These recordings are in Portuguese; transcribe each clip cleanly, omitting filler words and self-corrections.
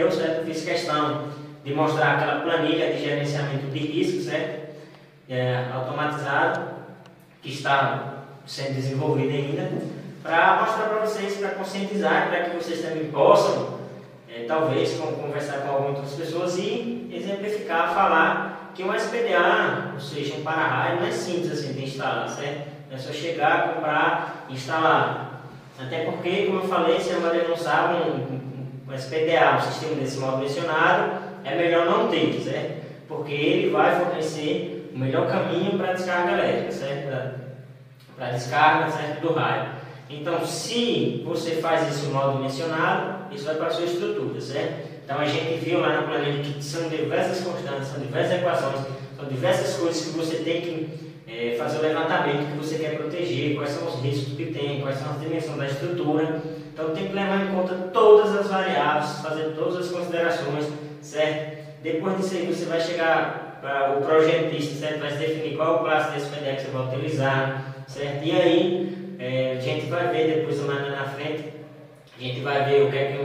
anterior, certo? Eu fiz questão de mostrar aquela planilha de gerenciamento de risco, certo? Automatizado, que está sendo desenvolvida ainda, para mostrar para vocês, para conscientizar, para que vocês também possam, talvez, conversar com algumas outras pessoas e exemplificar, falar que um SPDA, ou seja, um para-raio, não é simples assim de instalar, certo? É só chegar, comprar, instalar. Até porque, como eu falei, se a maioria não sabe, um SPDA, um sistema desse modo mencionado, é melhor não ter, certo? Porque ele vai fornecer o melhor caminho para a descarga elétrica, certo? Para a descarga, certo? Do raio. Então, se você faz isso no modo mencionado, isso vai para a sua estrutura, certo? Então, a gente viu lá na planilha que são diversas constantes, são diversas equações, são diversas coisas que você tem que fazer o levantamento que você quer proteger, quais são os riscos que tem, quais são as dimensões da estrutura. Então, tem que levar em conta todas as variáveis, fazer todas as considerações, certo? Depois disso aí, você vai chegar para o projetista, certo? Vai definir qual é o classe desse SPDA que você vai utilizar, certo? E aí, a gente vai ver depois, mais na frente, a gente vai ver o que é que,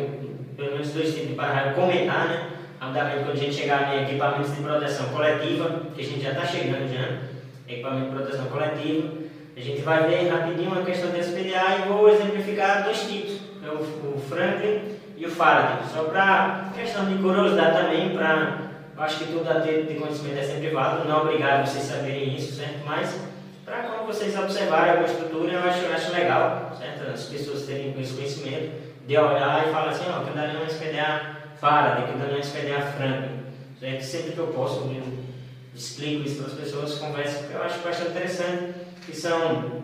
pelo menos dois tipos de para-raio comentar, né? Rapidamente, quando a gente chegar em equipamentos de proteção coletiva, que a gente já está chegando já, equipamento de proteção coletiva, a gente vai ver rapidinho a questão desse SPDA e vou exemplificar dois tipos, o Franklin e o Faraday, só para questão de curiosidade também, eu acho que tudo a ter de conhecimento é sempre válido, não é obrigado vocês saberem isso, certo? Mas para quando vocês observarem alguma estrutura, eu acho legal, certo? As pessoas terem esse conhecimento, de olhar e falar assim, ó, que dali é um SPDA Faraday, que dali é um SPDA Franklin, certo? Sempre que eu posso, eu explico isso para as pessoas, converso, porque eu acho bastante interessante, que são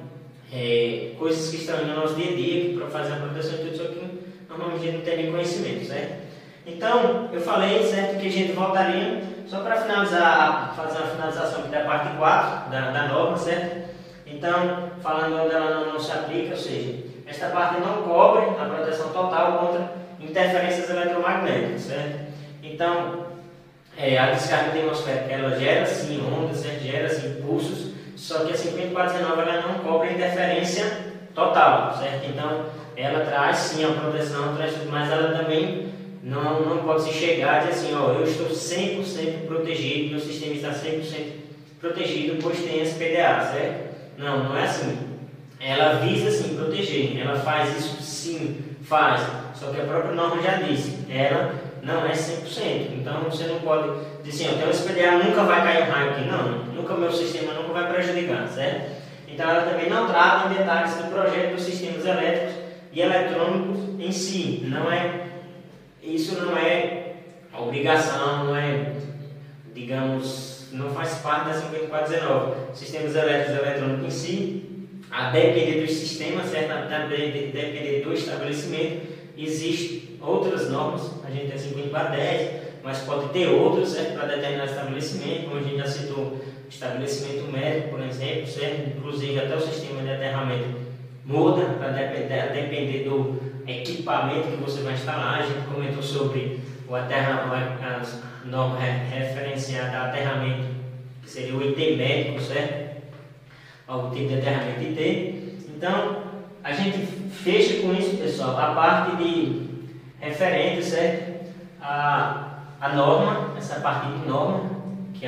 coisas que estão no nosso dia a dia, para fazer a proteção de tudo isso aqui, normalmente a gente não tem nem conhecimento, certo? Então, eu falei, certo, que a gente voltaria, só para finalizar, fazer uma finalização aqui da parte 4, da norma, certo? Então, falando onde ela não se aplica, ou seja, esta parte não cobre a proteção total contra interferências eletromagnéticas, certo? Então, a descarga atmosférica, ela gera sim ondas, certo? Gera sim impulsos, só que a 5419 ela não cobre interferência total, certo? Então, ela traz sim a proteção, mas ela também não pode se chegar e dizer assim, ó, eu estou 100% protegido, meu sistema está 100% protegido, pois tem SPDA, certo? Não é assim. Ela visa sim proteger, ela faz isso sim, faz, só que a própria norma já disse, ela não é 100%, então você não pode dizer assim, ó, o SPDA nunca vai cair um raio aqui, não, meu sistema nunca vai prejudicar, certo? Então ela também não trata em detalhes do projeto dos sistemas elétricos e eletrônicos em si, isso não é obrigação, não é, digamos, não faz parte da 5419, sistemas elétricos e eletrônicos em si, a depender do sistema, certo? A depender do estabelecimento, existem outras normas, a gente tem 5410, mas pode ter outras, certo? Para determinado estabelecimento, como a gente já citou, estabelecimento médico, por exemplo, certo? Inclusive até o sistema de aterramento muda, para depender do equipamento que você vai instalar. A gente comentou sobre a norma referenciada a aterramento, que seria o IT médico, certo? Algum tipo de aterramento IT. Então, a gente fecha com isso, pessoal, a parte de referente, certo? A norma, essa parte de norma, que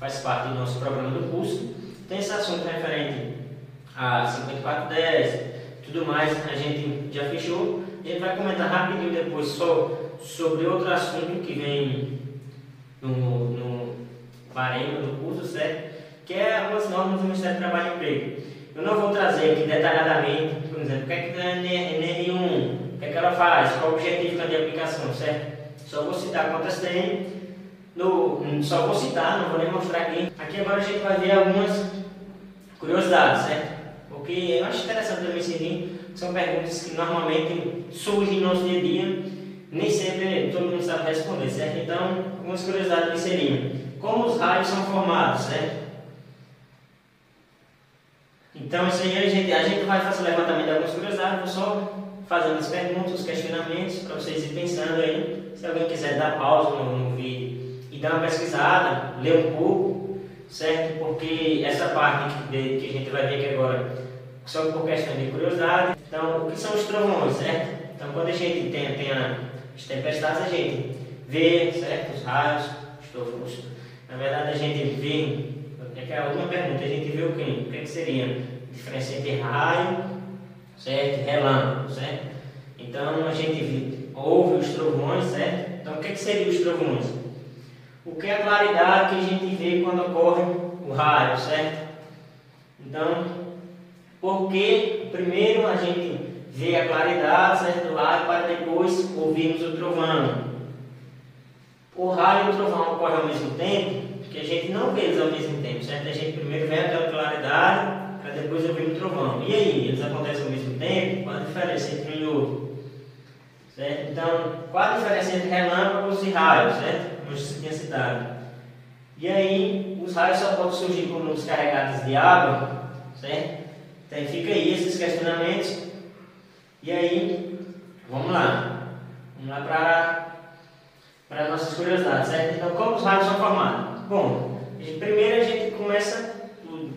faz parte do nosso programa do curso. Tem esse assunto referente a 5410, tudo mais, a gente já fechou. A gente vai comentar rapidinho depois só sobre outro assunto que vem no barema do curso, certo? Que é algumas normas do Ministério do Trabalho e Emprego. Eu não vou trazer aqui detalhadamente, por exemplo, o que é que a NR1, o que é que ela faz, qual o objetivo de aplicação, certo? Só vou citar quantas tem, só vou citar, não vou nem mostrar aqui. Aqui agora a gente vai ver algumas curiosidades, certo? Porque eu acho interessante também seguir, são perguntas que normalmente surgem no nosso dia a dia, nem sempre todo mundo sabe responder, certo? Então, algumas curiosidades que seriam: como os raios são formados, certo? Então, isso aí a gente vai fazer o levantamento de algumas curiosidades, vou só fazendo as perguntas, os questionamentos, para vocês irem pensando aí. Se alguém quiser dar pausa no vídeo e dar uma pesquisada, ler um pouco, certo? Porque essa parte que a gente vai ver aqui agora, só por questão de curiosidade. Então, o que são os trovões, certo? Então, quando a gente tem As tempestades a gente vê, certo? Os raios, os trovões. Na verdade a gente vê, é que a última pergunta, a gente vê o quê? O que seria a diferença entre raio, certo? E relâmpago, certo? Então a gente ouve os trovões, certo? Então o que seriam os trovões? O que é a claridade que a gente vê quando ocorre o raio, certo? Então, porque primeiro a gente vê a claridade, certo, do raio para depois ouvirmos o trovão. O raio e o trovão ocorrem ao mesmo tempo, porque a gente não vê eles ao mesmo tempo, certo? A gente primeiro vê aquela claridade para depois ouvir o trovão. E aí, eles acontecem ao mesmo tempo? Qual a diferença entre um e outro? Certo? Então, qual a diferença entre relâmpagos e raios, certo? Como você tinha citado. E aí, os raios só podem surgir por nuvens carregadas de água, certo? Então fica aí esses questionamentos. E aí, vamos lá para nossas curiosidades, certo? Então, como os raios são formados? Bom, primeiro a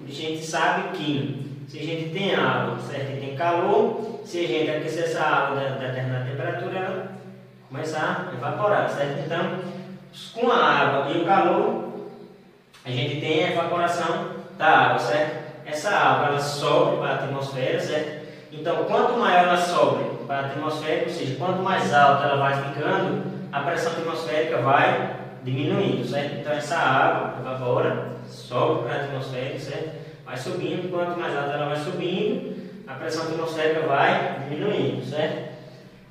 gente sabe que se a gente tem água, certo? E tem calor, se a gente aquecer essa água a determinada temperatura, ela começar a evaporar, certo? Então, com a água e o calor, a gente tem a evaporação da água, certo? Essa água ela sobe para a atmosfera, certo? Então, quanto maior ela sobe para a atmosfera, ou seja, quanto mais alta ela vai ficando, a pressão atmosférica vai diminuindo, certo? Então, essa água evapora, sobe para a atmosfera, certo? Vai subindo, quanto mais alta ela vai subindo, a pressão atmosférica vai diminuindo, certo?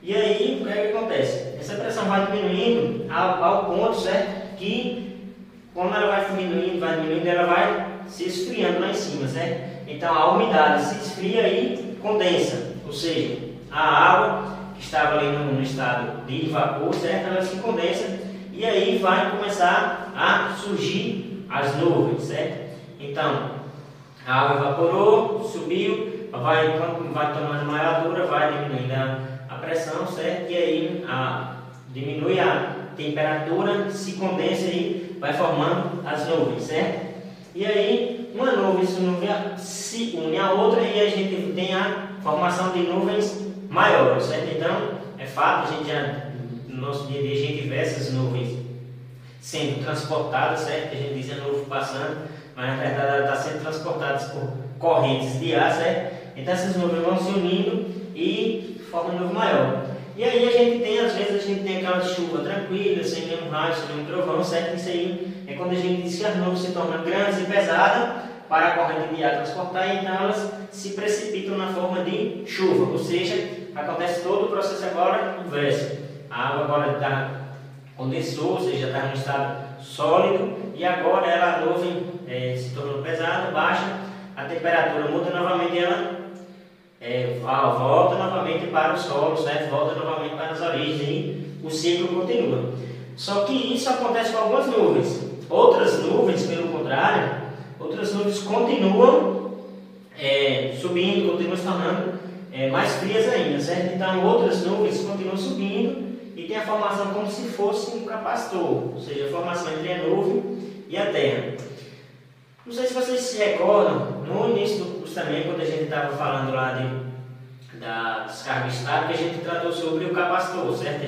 E aí, o que é que acontece? Essa pressão vai diminuindo ao ponto, certo? Que, quando ela vai diminuindo, ela vai se esfriando lá em cima, certo? Então a umidade se esfria e condensa, ou seja, a água que estava ali no estado de vapor, certo? Ela se condensa e aí vai começar a surgir as nuvens, certo? Então a água evaporou, subiu, quando vai tomando maior altura, vai diminuindo a pressão, certo? E aí diminui a temperatura, se condensa e vai formando as nuvens, certo? E aí, uma nuvem se une à outra e a gente tem a formação de nuvens maiores, certo? Então, é fato, no nosso dia a dia, a gente vê essas nuvens sendo transportadas, certo? A gente diz a nuvem passando, mas na verdade ela está sendo transportada por correntes de ar, certo? Então, essas nuvens vão se unindo e formam uma nuvem maior. E aí às vezes a gente tem aquela chuva tranquila, sem nenhum raio, sem nenhum trovão, certo? Isso aí é quando a gente diz que as nuvens se tornam grandes e pesadas para a corrente de ar transportar, e então elas se precipitam na forma de chuva, ou seja, acontece todo o processo agora inverso. A água agora condensou, ou seja, está em um estado sólido, e agora a nuvem se tornou pesada, baixa, a temperatura muda novamente e ela volta novamente para o solo, certo? Volta novamente para as origens e o ciclo continua. Só que isso acontece com algumas nuvens. Outras nuvens, pelo contrário, continuam subindo, continuam se tornando mais frias ainda, certo? Então outras nuvens continuam subindo e tem a formação como se fosse um capacitor, ou seja, a formação entre a nuvem e a terra. Não sei se vocês se recordam, no início do curso também, quando a gente estava falando lá da descarga estática, a gente tratou sobre o capacitor, certo? A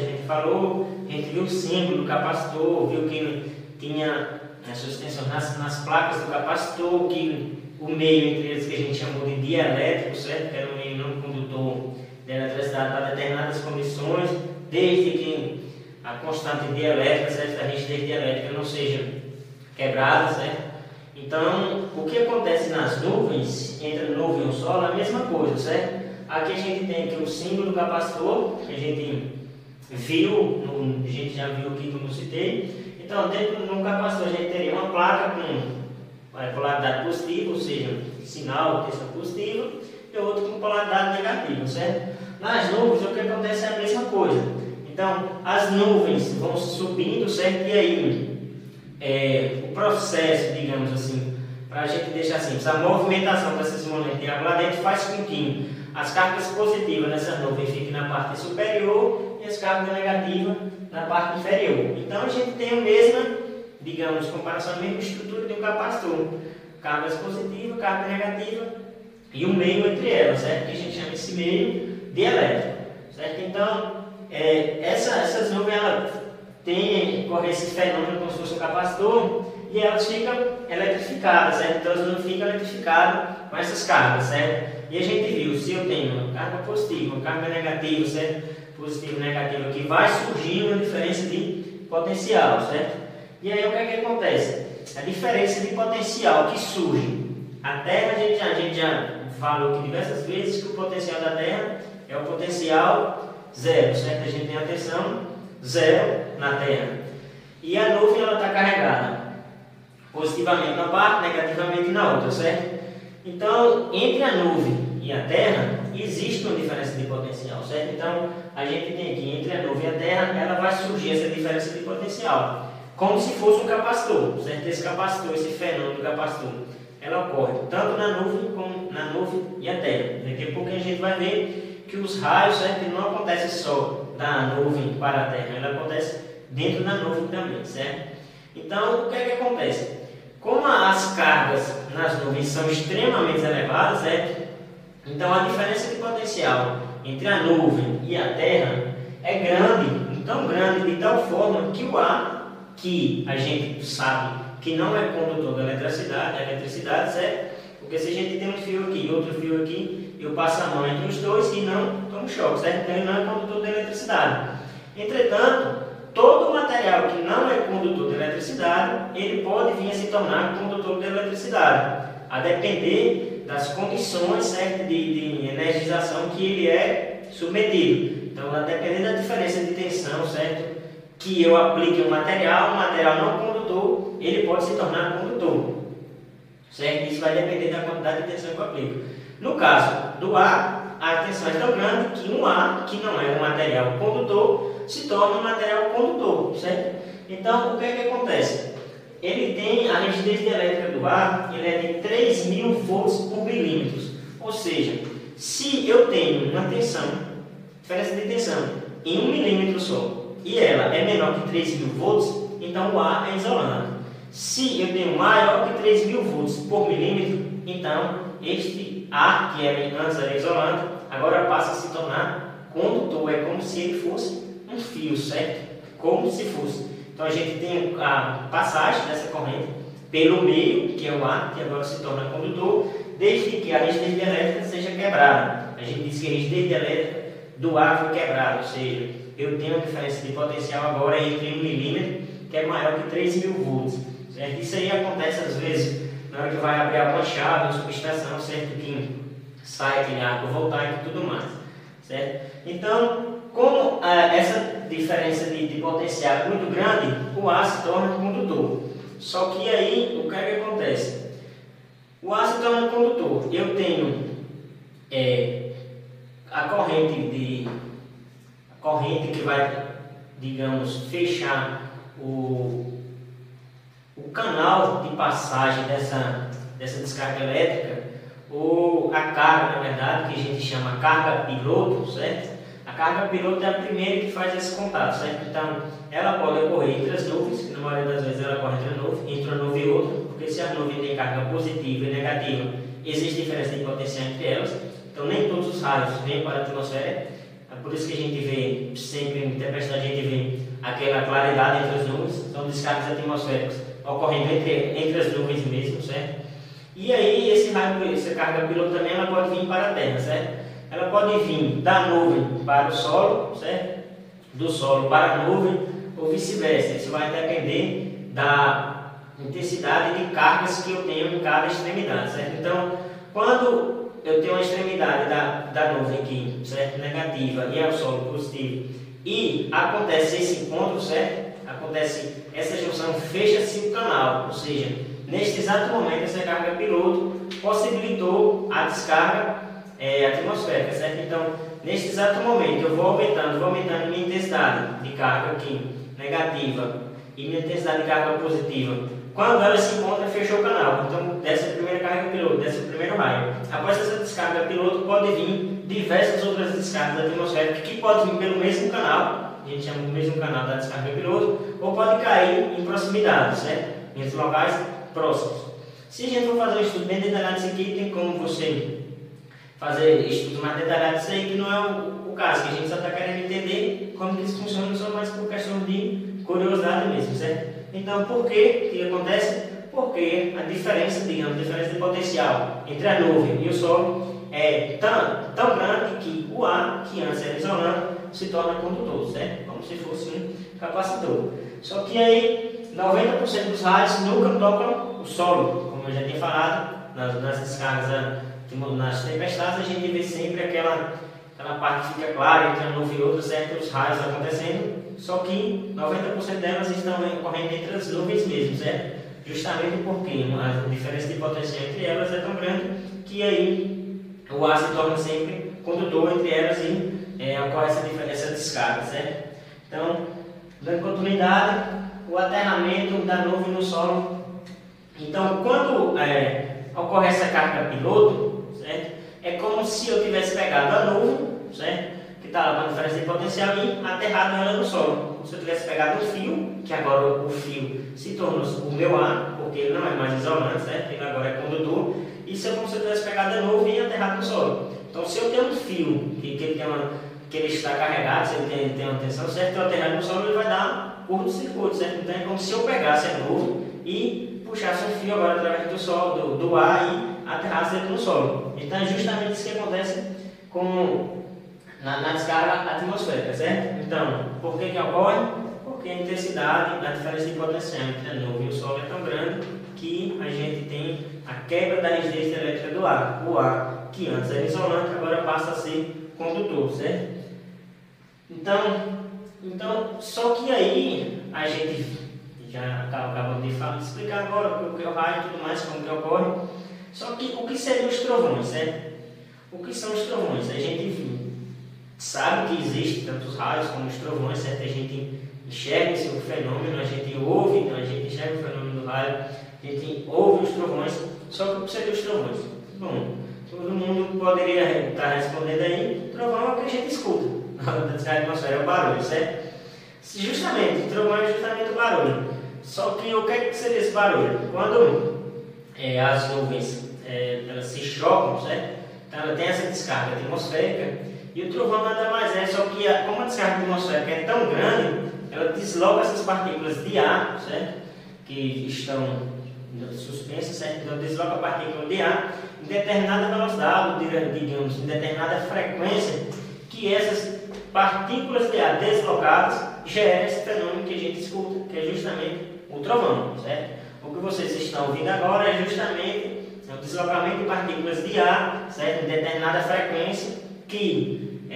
gente viu o símbolo do capacitor, viu que tinha as suas tensões nas placas do capacitor, que o meio entre eles que a gente chamou de dielétrico, certo? Que era um meio não condutor de eletricidade para determinadas condições, desde que a constante dielétrica, certo? A rigidez dielétrica não seja quebrada, certo? Então, o que acontece nas nuvens, entre a nuvem e o solo, é a mesma coisa, certo? Aqui a gente tem aqui o símbolo do capacitor, que a gente já viu aqui como eu citei. Então, dentro de um capacitor a gente teria uma placa com polaridade positiva, ou seja, sinal de tensão positiva, e outra com polaridade negativa, certo? Nas nuvens, o que acontece é a mesma coisa. Então, as nuvens vão subindo, certo? E aí, o processo, digamos assim, para a gente deixar simples, a movimentação dessas moléculas de água lá dentro faz com que as cargas positivas nessa nuvem fiquem na parte superior e as cargas negativas na parte inferior. Então a gente tem a mesma, digamos, comparação, a mesma estrutura de um capacitor. Cargas positivas, carga negativa e um meio entre elas, certo? Que a gente chama esse meio de elétrico, certo? Então, essas nuvens ela corre esse fenômeno como se fosse um capacitor e elas ficam eletrificadas, certo? Então as nuvens ficam eletrificadas com essas cargas, certo? E a gente viu, se eu tenho uma carga positiva, uma carga negativa, certo? Positiva e negativa aqui, vai surgir uma diferença de potencial, certo? E aí o que é que acontece? A diferença de potencial que surge. A Terra, a gente já falou aqui diversas vezes que o potencial da Terra é o potencial zero, certo? A gente tem a tensão zero na Terra. E a nuvem ela está carregada positivamente na parte, negativamente na outra, certo? Então, entre a nuvem e a Terra, existe uma diferença de potencial, certo? Então, a gente tem aqui, entre a nuvem e a Terra, ela vai surgir essa diferença de potencial, como se fosse um capacitor, certo? Esse capacitor, esse fenômeno do capacitor, ela ocorre tanto na nuvem como na nuvem e a Terra. Daqui a pouco a gente vai ver que os raios, certo? Não acontecem só da nuvem para a Terra, ela acontece dentro da nuvem também, certo? Então, o que é que acontece? Como as cargas nas nuvens são extremamente elevadas, certo? Então a diferença de potencial entre a nuvem e a Terra é grande, tão grande, de tal forma que o ar, que a gente sabe que não é condutor da eletricidade, certo? Porque se a gente tem um fio aqui e outro fio aqui, eu passo a mão entre os dois e não tomo choque, certo? Então ele não é condutor da eletricidade. Entretanto, todo material que não é condutor de eletricidade, ele pode vir a se tornar condutor de eletricidade, a depender das condições, certo, de energização que ele é submetido. Então, a depender da diferença de tensão, certo, que eu aplique um material não condutor, ele pode se tornar condutor, certo? Isso vai depender da quantidade de tensão que eu aplico. No caso do ar, a tensão é tão grande que um ar, que não é um material condutor, se torna um material condutor, certo? Então, o que é que acontece? Ele tem a rigidez dielétrica do ar, ele é de 3.000 volts por milímetro. Ou seja, se eu tenho uma tensão, diferença de tensão, em 1 milímetro só, e ela é menor que 3.000 volts, então o ar é isolante. Se eu tenho maior que 3.000 volts por milímetro, então este ar, que antes era isolante, agora passa a se tornar condutor. É como se ele fosse um fio, certo? Como se fosse. Então a gente tem a passagem dessa corrente pelo meio, que é o ar, que agora se torna condutor, desde que a rigidez dielétrica seja quebrada. A gente diz que a rigidez dielétrica do ar foi quebrada, ou seja, eu tenho uma diferença de potencial agora entre 1 milímetro, que é maior que 3.000 volts. Certo? Isso aí acontece às vezes na hora que vai abrir alguma chave, uma subestação, certo? Que sai aquele arco voltaico e tudo mais. Certo? Então, como essa diferença de potencial é muito grande, o ar se torna condutor. Só que aí, o que é que acontece? O ar se torna condutor. Eu tenho a corrente que vai, digamos, fechar o canal de passagem dessa descarga elétrica, ou a carga, na verdade, que a gente chama carga piloto, certo? A carga piloto é a primeira que faz esse contato, certo? Então, ela pode ocorrer entre as nuvens, que na maioria das vezes ela ocorre entre uma nuvem e outra, porque se a nuvem tem carga positiva e negativa, existe diferença de potencial entre elas. Então, nem todos os raios vêm para a atmosfera. É por isso que a gente vê, sempre em tempestade, a gente vê aquela claridade entre as nuvens, são descargas atmosféricas ocorrendo entre as nuvens mesmo, certo? E aí, essa carga piloto também ela pode vir para a Terra, certo? Ela pode vir da nuvem para o solo, certo? Do solo para a nuvem, ou vice-versa. Isso vai depender da intensidade de cargas que eu tenho em cada extremidade, certo? Então, quando eu tenho uma extremidade da nuvem aqui, certo? Negativa, e ao solo positivo, e acontece esse encontro, certo? Acontece essa junção, fecha-se o canal, ou seja, neste exato momento essa carga piloto possibilitou a descarga atmosférica, certo? Então, neste exato momento eu vou aumentando minha intensidade de carga aqui negativa e minha intensidade de carga positiva. Quando ela se encontra, fechou o canal. Então, dessa primeira carga piloto, desse primeiro raio. Após essa descarga piloto, pode vir diversas outras descargas atmosféricas que podem vir pelo mesmo canal, a gente chama do mesmo canal da descarga piloto, ou pode cair em proximidade, certo? Em locais próximos. Se a gente for fazer um estudo bem detalhado disso aqui, tem como você fazer estudos mais detalhados disso aí, que não é o caso, que a gente só está querendo entender como que isso funciona, só mais por questão de curiosidade mesmo, certo? Então, por que acontece? Porque a diferença, digamos, a diferença de potencial entre a nuvem e o solo é tão grande que o ar, que antes era isolante, se torna condutor, certo? Como se fosse um capacitor. Só que aí, 90% dos raios nunca tocam o solo, como eu já tinha falado, nas descargas, nas tempestades, a gente vê sempre aquela parte que fica clara entre a nuvem e outra, certo? Os raios acontecendo, só que 90% delas estão ocorrendo entre as nuvens mesmo, certo? Justamente porque a diferença de potencial entre elas é tão grande que aí o ar se torna sempre condutor entre elas e ocorre essa descarga, certo? Então, dando continuidade, o aterramento da nuvem no solo. Então, quando ocorre essa carga piloto, certo? É como se eu tivesse pegado a nuvem, certo? Que está lá com a diferença de potencial e aterrado ela no solo. Como se eu tivesse pegado um fio, que agora o fio se tornou o meu ar, porque ele não é mais isolante, certo? Ele agora é condutor. Isso é como se eu tivesse pegado a nuvem e aterrado no solo. Então, se eu tenho um fio que ele está carregado, se ele tem uma tensão certa, eu aterrar no solo, ele vai dar curto-circuito, certo? Então, é como se eu pegasse a nuvem e puxasse um fio agora através do solo, do ar e aterrasse ele no solo. Então, é justamente isso que acontece na descarga atmosférica, certo? Então, por que ocorre? Porque a intensidade, a diferença de potencial entre a nuvem e o solo é tão grande que a gente tem a quebra da resistência elétrica do ar. O ar, que antes era isolante, agora passa a ser condutor, certo? Então, só que aí a gente já acabamos de explicar agora o que é o raio e tudo mais, como que ocorre. Só que o que seriam os trovões, certo? O que são os trovões? A gente sabe que existe tanto os raios como os trovões, certo? A gente enxerga esse fenômeno, a gente ouve, a gente enxerga o fenômeno do raio, a gente ouve os trovões. Só que o que seriam os trovões? Bom, todo mundo poderia estar respondendo aí, trovão é o que a gente escuta na descarga atmosférica, é o barulho, certo? Justamente, o trovão é justamente o barulho. Só que o que é que seria esse barulho? Quando as nuvens elas se chocam, certo? Então ela tem essa descarga atmosférica e o trovão nada mais é, só que como a descarga atmosférica é tão grande, ela desloca essas partículas de ar, certo? Que estão suspensas, certo? Então desloca a partícula de ar em determinada velocidade, digamos, em determinada frequência, que essas partículas de ar deslocadas geram esse fenômeno que a gente escuta, que é justamente o trovão, certo? O que vocês estão ouvindo agora é justamente o deslocamento de partículas de ar, certo? Em determinada frequência, que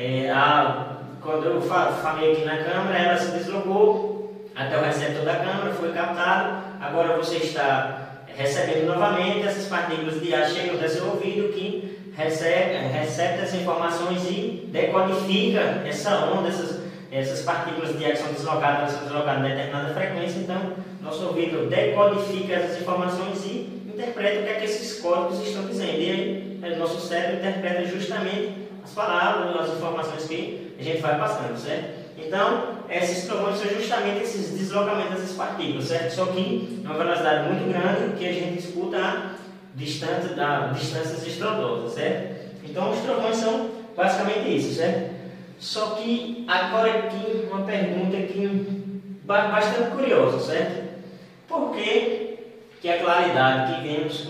quando eu falei aqui na câmera, ela se deslocou até o receptor da câmera, foi captado, agora você está recebendo novamente, essas partículas de ar chegam até seu ouvido, que recebe essas informações e decodifica essa onda, essas partículas de ar que são deslocadas em determinada frequência. Então, nosso ouvido decodifica essas informações e interpreta o que é que esses códigos estão dizendo. E aí, nosso cérebro interpreta justamente as palavras, as informações que a gente vai passando, certo? Então, esses trovões são justamente esses deslocamentos dessas partículas, certo? Só que é uma velocidade muito grande que a gente escuta a distâncias estrondosas, certo? Então, os trovões são basicamente isso, certo? Só que agora aqui uma pergunta aqui bastante curiosa, certo? Por que a claridade que vemos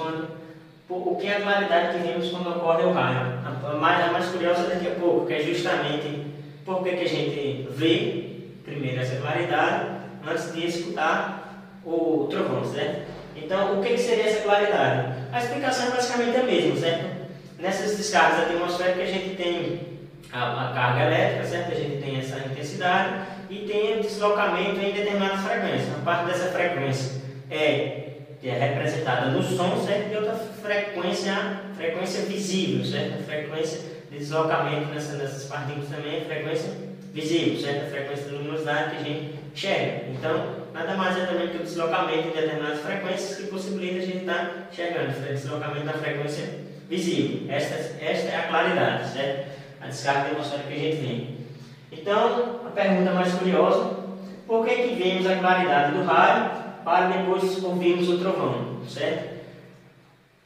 quando ocorre o raio? A mais curiosa daqui a pouco, que é justamente por que a gente vê primeiro essa claridade antes de escutar o trovão, certo? Então, o que seria essa claridade? A explicação é basicamente a mesma, certo? Nessas descargas atmosféricas a gente tem a carga elétrica, certo? A gente tem essa intensidade e tem o deslocamento em determinadas frequências. A parte dessa frequência é representada no som, certo? E outra frequência visível, certo? A frequência de deslocamento nessas partículas também é frequência visível, certo? A frequência de luminosidade que a gente enxerga. Então, nada mais é também que o deslocamento em determinadas frequências que possibilita a gente estar enxergando, o deslocamento da frequência visível. Esta é a claridade, certo? A descarga atmosférica que a gente tem. Então, a pergunta mais curiosa: por que vemos a claridade do raio para depois ouvirmos o trovão, certo?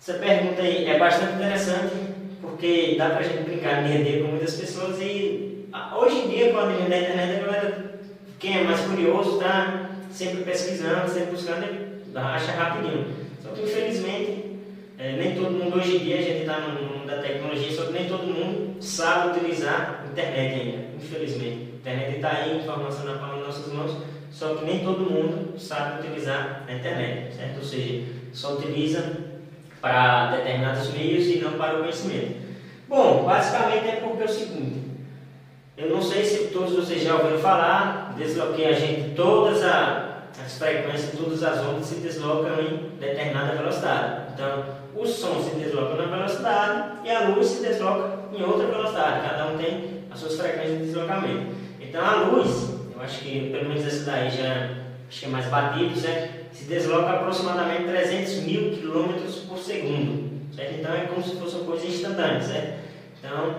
Essa pergunta aí é bastante interessante, porque dá para a gente brincar no dia a dia com muitas pessoas e hoje em dia, com a advento da internet, a galera, quem é mais curioso, está sempre pesquisando, sempre buscando, acha rapidinho. Só que, infelizmente, nem todo mundo hoje em dia, a gente está no mundo da tecnologia, só que nem todo mundo sabe utilizar a internet ainda, infelizmente. A internet está aí, a informação na palma de nossas mãos, só que nem todo mundo sabe utilizar a internet, certo? Ou seja, só utiliza para determinados meios e não para o conhecimento. Bom, basicamente é porque é o seguinte, eu não sei se todos vocês já ouviram falar, desloquei a gente, todas as frequências, todas as ondas se deslocam em determinada velocidade. Então, o som se desloca na velocidade e a luz se desloca em outra velocidade. Cada um tem as suas frequências de deslocamento. Então, a luz, eu acho que pelo menos essa daí já acho que é mais batido, certo? Se desloca aproximadamente 300 mil quilômetros por segundo, certo? Então, é como se fosse uma coisa instantânea, certo? Então,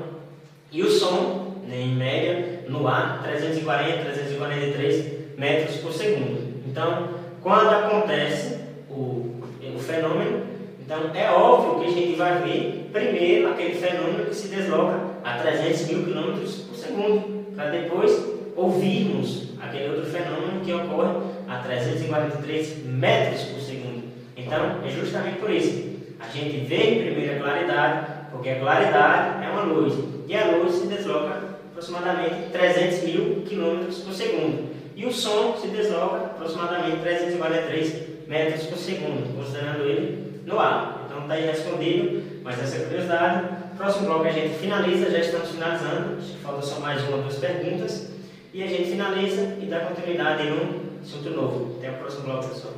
e o som, né, em média, no ar, 340, 343 metros por segundo. Então, quando acontece o fenômeno, então é óbvio que a gente vai ver primeiro aquele fenômeno que se desloca a 300 mil km por segundo, para depois ouvirmos aquele outro fenômeno que ocorre a 343 metros por segundo. Então, é justamente por isso. A gente vê primeiro a claridade, porque a claridade é uma luz, e a luz se desloca aproximadamente 300 mil km por segundo. E o som se desloca aproximadamente 343 metros por segundo, considerando ele no ar. Então está aí respondido, mas essa curiosidade. Próximo bloco a gente finaliza, já estamos finalizando, acho que falta só mais uma ou duas perguntas. E a gente finaliza e dá continuidade em um assunto novo. Até o próximo bloco, pessoal.